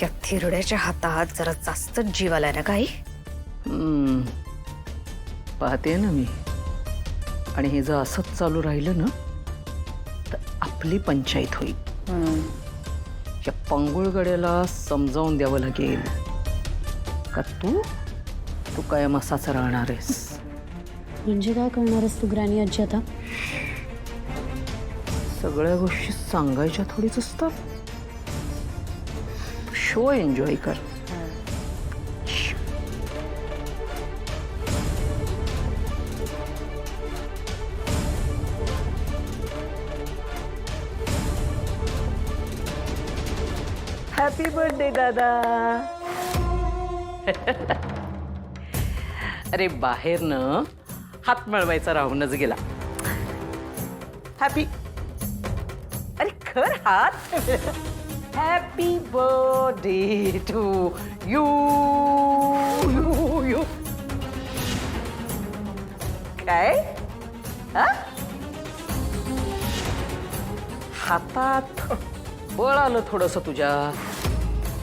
या थिरड्याच्या हातात जरा जास्तच जीव आलाय ना काही. पाहते ना मी. आणि हे जर असंच चालू राहिलं ना तर आपली पंचायत होईल. या पंगुळगड्याला समजावून द्यावं लागेल का तू कायम असाच राहणार आहेस. म्हणजे काय करणारस तू ग्रॅनी आजी आता? सगळ्या गोष्टी सांगायच्या थोडीच असतात. शो एन्जॉय कर. हॅपी बर्थडे दादा. अरे बाहेर न हात मळवायचा राहूनच गेला. हॅपी. अरे खर हात. Happy birthday to you. You काय हातात बळ आलं थोडस तुझ्या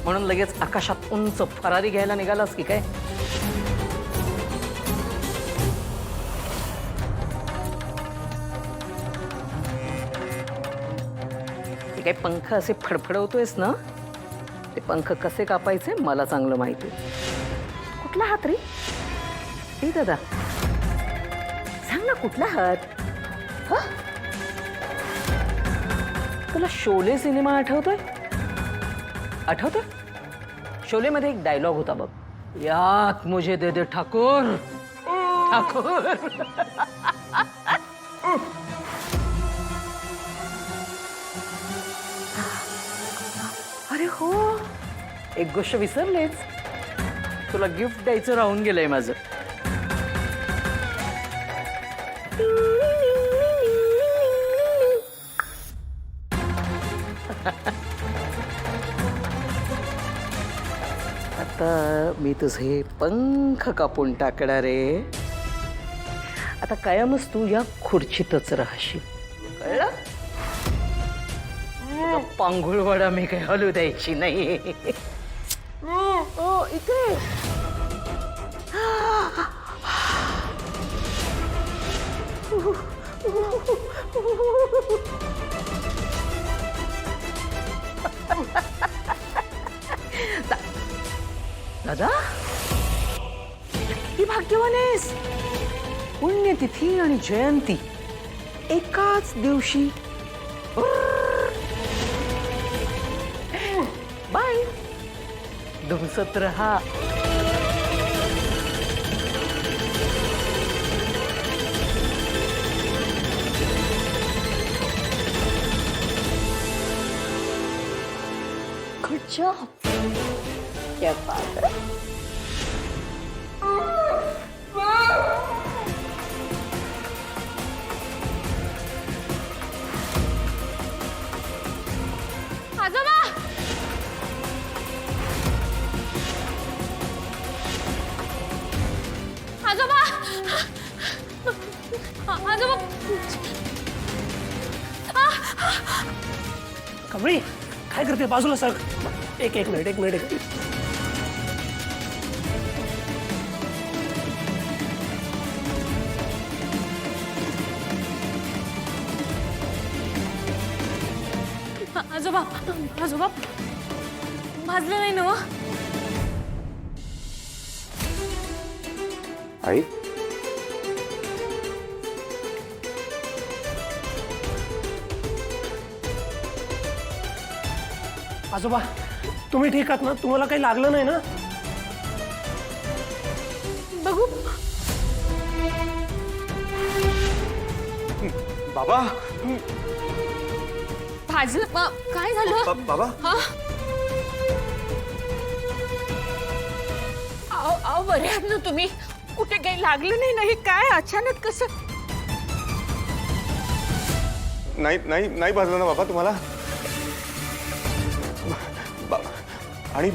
म्हणून लगेच आकाशात उंच फरारी घ्यायला निघालास की काय? ते काय पंख असे फडफडवतोयस ना, ते पंख कसे कापायचे मला चांगलं माहिती. कुठला हात रे? हे दादा सांग ना कुठला हात? तुला शोले सिनेमा आठवतोय? आठवतोय? शोले मध्ये एक डायलॉग होता बघ, यात मुझे दे दे ठाकुर ठाकुर. अरे हो, एक गोष्ट विसरलेच. तुला गिफ्ट द्यायचं राहून गेलंय माझं. आता मी तुझे पंख कापून टाकणार आहे. आता कायमच तू या खुर्चीतच राहशील, कळलं? पांघुळवाडा मी काही हलू द्यायची नाही. इथे दादा किती भाग्यवान आहेस. पुण्यतिथी आणि जयंती एकाच दिवशी. बाय. धुमसत रहा. Good job. क्या बात है. आजोबा, आजोबा, आजोबा. कमळी काय करते? बाजूला सर. एक मिनिट. आजोबा, आजोबा भाजलं नाही ना? आई आजोबा तुम्ही ठीक आहात ना? तुम्हाला काही लागलं नाही ना? बघू. बाबा. भाजलं. काय झालं? बाबा अहो बरे आहात ना तुम्ही? कुठे काही लागलं नाही ना? हे काय अचानक कसं? नाही भाजलं ना बाबा तुम्हाला? आणि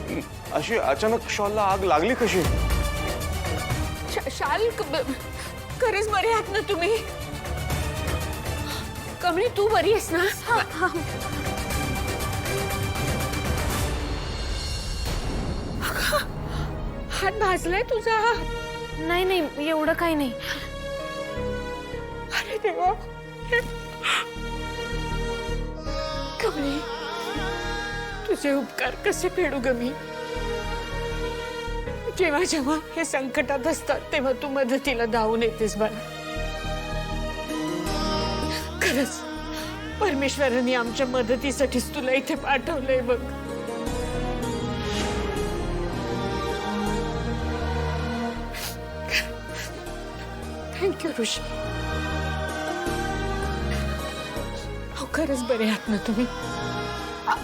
अशी अचानक शॉलला आग लागली कशी? शाल खरेच बरे आहात ना तुम्ही? कमळी तू बरी आहेस ना? भाजलाय तुझा हात? नाही नाही एवढं काही नाही. अरे देवा. कमळे, तुझे उपकार कसे फेडू ग मी? जेव्हा जेव्हा हे संकटात असतात तेव्हा तू मदतीला धावून येतेस मला. खरंच परमेश्वराने आमच्या मदतीसाठीच तुला इथे पाठवलंय बघ. थँक्यू ऋषी. हो खरंच बरे आहात ना तुम्ही?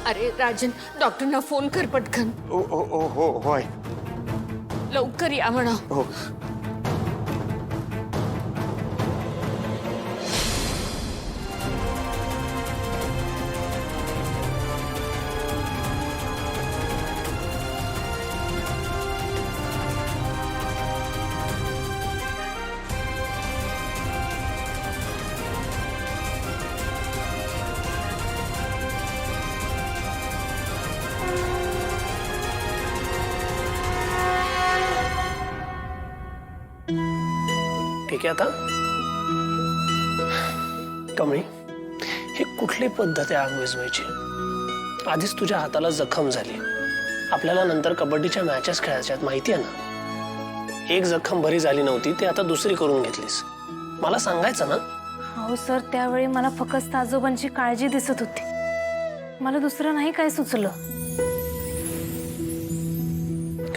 अरे राजन, डॉक्टरना फोन कर पटकन. ओ ओ ओ हो होय. लवकर या म्हणा. हो. ठीक आहे आता कमळी, ही कुठली पद्धत आहे आग विझवायची? आधीच तुझ्या हाताला जखम झाली, आपल्याला नंतर कबड्डीच्या मॅचेस खेळायच्यात माहिती आहे ना. एक जखम बरी झाली नव्हती, ती आता दुसरी करून घेतलीस. मला सांगायचं ना. हो सर, त्यावेळी मला फक्त आजोबांची काळजी दिसत होती, मला दुसरं नाही काय सुचलं.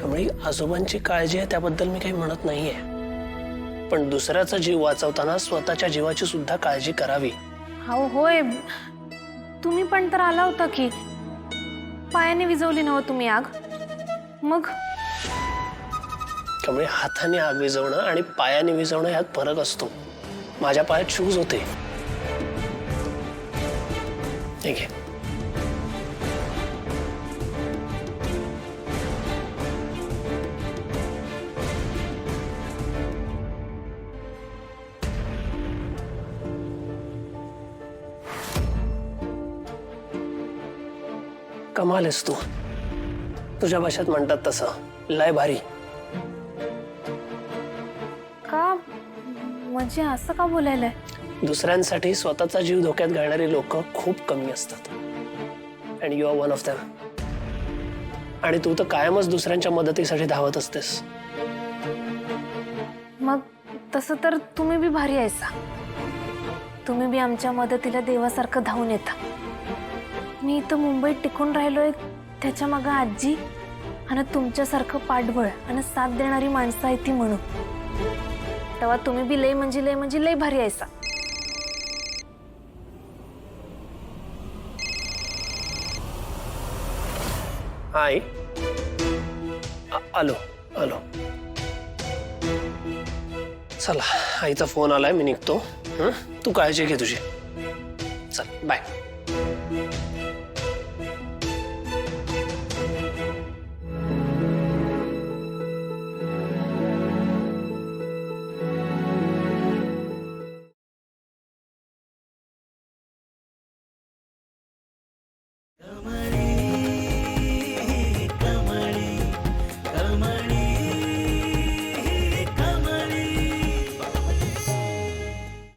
कमळी, आजोबांची काळजी आहे त्याबद्दल मी काही म्हणत नाहीये, पण दुसऱ्याचा जीव वाचवताना स्वतःच्या जीवाची सुद्धा काळजी करावी. हो होय, तुम्ही पण तर आला होता की. पायाने विझवली नव्ह तुम्ही आग? मग कमळे, हाताने आग विझवणं आणि पायाने विझवणं यात फरक असतो. माझ्या पायात शूज होते. ठीक आहे. कमाल आहेस तू. तुझ्या भाषेत म्हणतात तसं लय भारी. का म्हणजे असं का बोलायलाय? दुसऱ्यांसाठी स्वतःचा जीव धोक्यात घालणारी लोक खूप कमी असतात, and you are one of them. आणि तू तर कायमच दुसऱ्यांच्या मदतीसाठी धावत असतेस. मग तसं तर तुम्ही बी भारी आहेसा. तुम्ही बी आमच्या मदतीला देवासारखं धावून येता. मी इथं मुंबईत टिकून राहिलोय त्याच्या मागं आजी आणि तुमच्यासारखं पाठबळ आणि साथ देणारी माणसं आहे ती म्हणून. तेव्हा तुम्ही बी लय म्हणजे लय भारी आहेसा. हाय. आलो आलो. चला, आईचा फोन आलाय, मी निघतो. तू काळजी घे तुझी. चल बाय.